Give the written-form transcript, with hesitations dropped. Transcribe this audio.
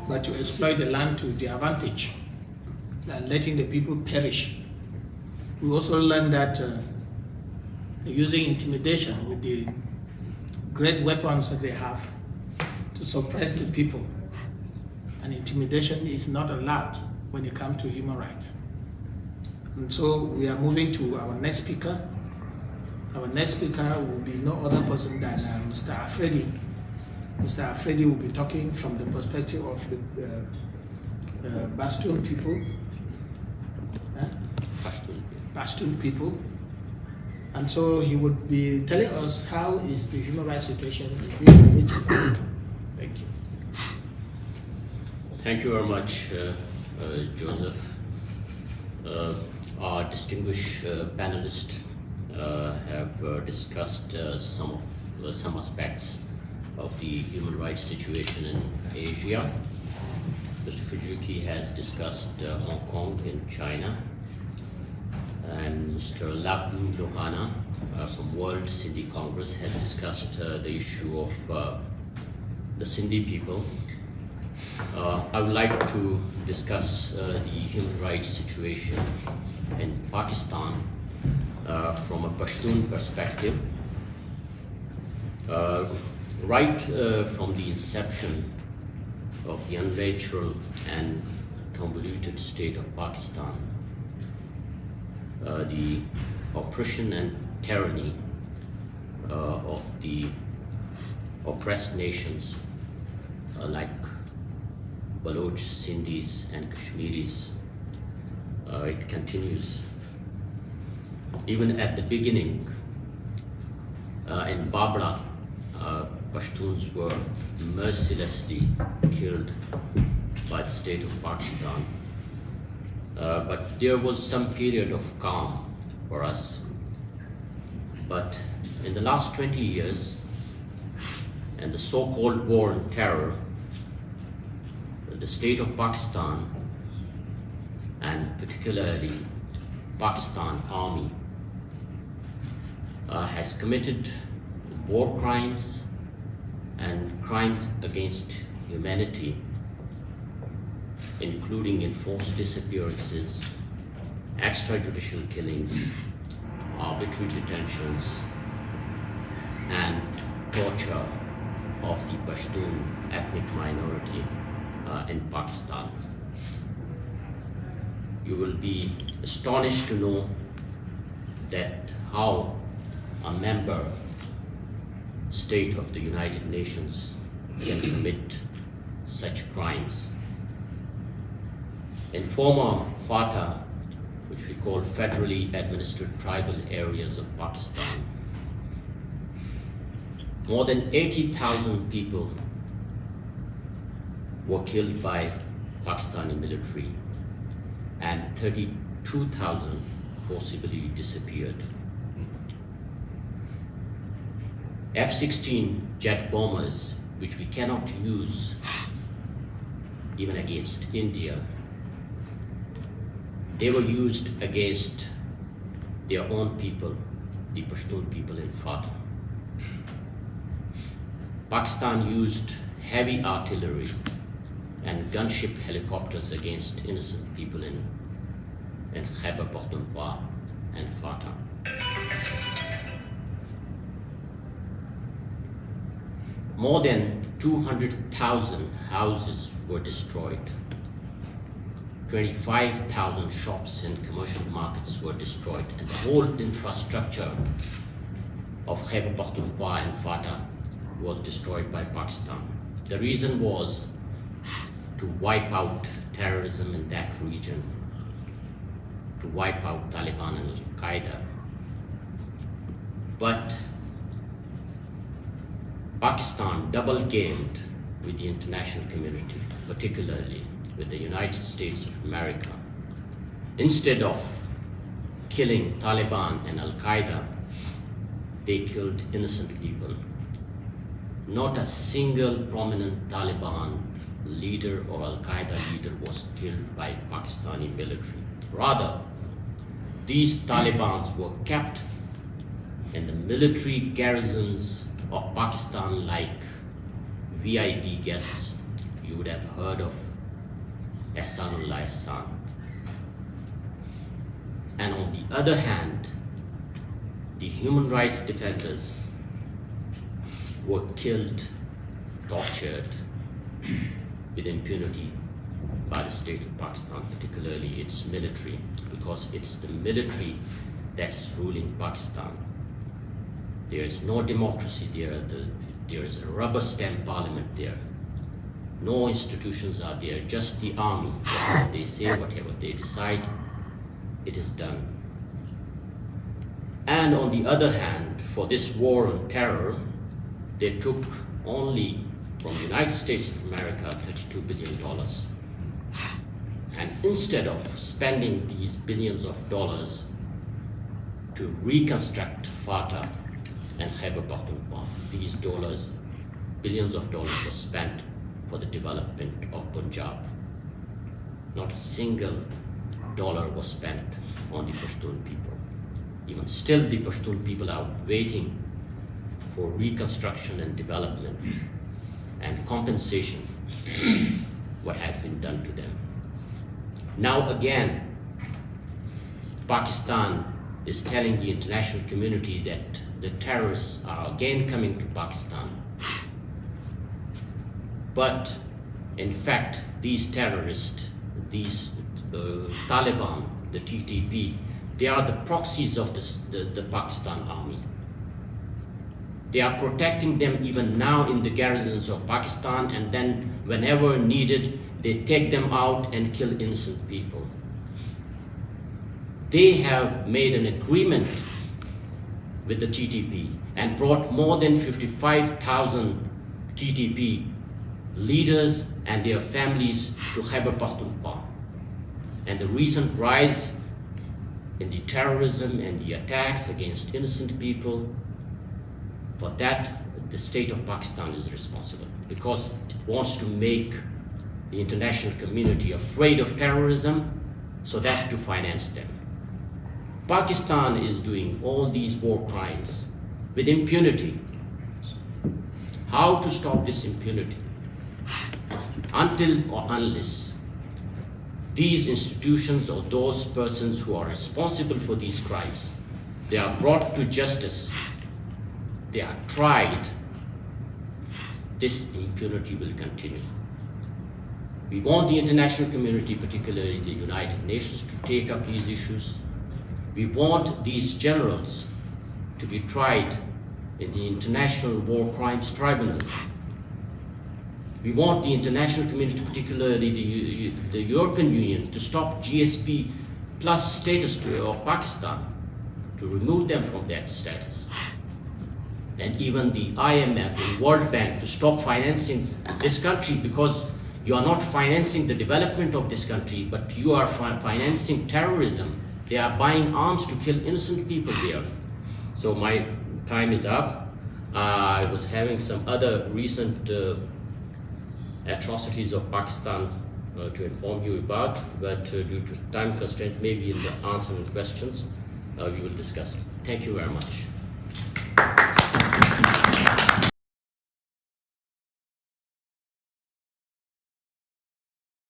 but to exploit the land to their advantage and letting the people perish. We also learned that using intimidation with the great weapons that they have to suppress the people, and intimidation is not allowed when it comes to human rights. And so we are moving to our next speaker. Our next speaker will be no other person than Mr. AFRIDI. Mr. AFRIDI will be talking from the perspective of the Pashtun people. Pashtun people. And so he would be telling us how is the human rights situation in this region. Thank you. Thank you very much, Joseph. Our distinguished panelists have discussed some aspects of the human rights situation in Asia. Mr. Fujiki has discussed Hong Kong and China, and Mr. Labdu Lohana from World Sindhi Congress has discussed the issue of the Sindhi people. I would like to discuss the human rights situation in Pakistan from a Pashtun perspective. Right from the inception of the unnatural and convoluted state of Pakistan, the oppression and tyranny of the oppressed nations like Baloch, Sindhis and Kashmiris, it continues. Even at the beginning, in Babra, Pashtuns were mercilessly killed by the state of Pakistan. But there was some period of calm for us. But in the last 20 years, and the so-called war on terror, the state of Pakistan, and particularly Pakistan Army, has committed war crimes and crimes against humanity, including enforced disappearances, extrajudicial killings, arbitrary detentions, and torture of the Pashtun ethnic minority in Pakistan. You will be astonished to know that how a member state of the United Nations can commit such crimes. In former FATA, which we call federally administered tribal areas of Pakistan, more than 80,000 people were killed by Pakistani military and 32,000 forcibly disappeared. F-16 jet bombers, which we cannot use even against India, they were used against their own people, the Pashtun people in FATA. Pakistan used heavy artillery and gunship helicopters against innocent people in Khyber Pakhtunkhwa and FATA. More than 200,000 houses were destroyed. 25,000 shops and commercial markets were destroyed, and the whole infrastructure of Khyber Pakhtunkhwa and FATA was destroyed by Pakistan. The reason was to wipe out terrorism in that region, to wipe out Taliban and Al-Qaeda. But Pakistan double-gamed with the international community, particularly with the United States of America. Instead of killing Taliban and Al-Qaeda, they killed innocent people. Not a single prominent Taliban leader or Al-Qaeda leader was killed by Pakistani military. Rather, these Talibans were kept in the military garrisons of Pakistan like VIP guests you would have heard of Ehsanullah Ehsan. And on the other hand, the human rights defenders were killed, tortured with impunity by the state of Pakistan, particularly its military, because it's the military that is ruling Pakistan. There is no democracy there. There is a rubber stamp parliament there. No institutions are there, just the army. Whatever they say, whatever they decide, it is done. And on the other hand, for this war on terror, they took only from the United States of America $32 billion. And instead of spending these billions of dollars to reconstruct Fatah and Khyber Pakhtunkhwa, these dollars, billions of dollars were spent for the development of Punjab. Not a single dollar was spent on the Pashtun people. Even still, the Pashtun people are waiting for reconstruction and development and compensation what has been done to them. Now again, Pakistan is telling the international community that the terrorists are again coming to Pakistan. But in fact, these terrorists, these Taliban, the TTP, they are the proxies of the Pakistan army. They are protecting them even now in the garrisons of Pakistan, and then whenever needed, they take them out and kill innocent people. They have made an agreement with the TTP and brought more than 55,000 TTP leaders and their families to Khyber Pakhtunkhwa. And the recent rise in the terrorism and the attacks against innocent people, for that the state of Pakistan is responsible, because it wants to make the international community afraid of terrorism so that to finance them. Pakistan is doing all these war crimes with impunity. How to stop this impunity? Until or unless these institutions or those persons who are responsible for these crimes, they are brought to justice, they are tried, this impunity will continue. We want the international community, particularly the United Nations, to take up these issues. We want these generals to be tried in the International War Crimes Tribunal. We want the international community, particularly the European Union, to stop GSP plus status of Pakistan, to remove them from that status. And even the IMF and World Bank to stop financing this country, because you are not financing the development of this country, but you are financing terrorism. They are buying arms to kill innocent people there. So my time is up. I was having some other recent atrocities of Pakistan to inform you about, but due to time constraint, maybe in the answering questions, we will discuss it. Thank you very much.